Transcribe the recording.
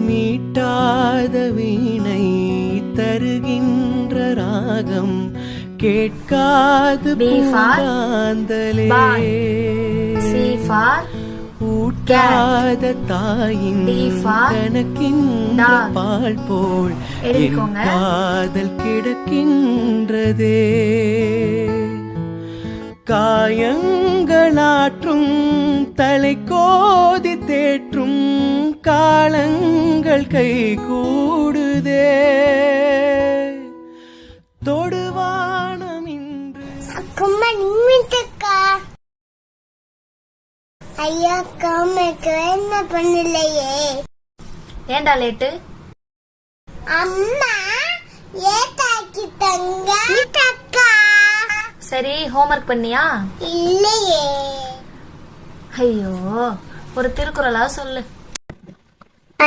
மீட்டாத வீணை தருகின்ற ராகம் கேட்காது பூங்காந்தலே ஊட்டாத தாயின் கணக்கின்ற பால் போல் காதல் கிடக்கின்றதே. காயங்களாற்றும் தலை கோதி தேற்றும் காலங்கள் கை கூடுதே. தொடுவானம் இன்று ஐயா காமெக்கு என்ன பண்ணலையே. ஏண்டா லேட்டு? அம்மா ஏதாக்கி தங்க தக்கா. சரி ஹோம்வொர்க் பண்ணியா? இல்லையே. ஐயோ ஒரு திருக்குறளா சொல்லு.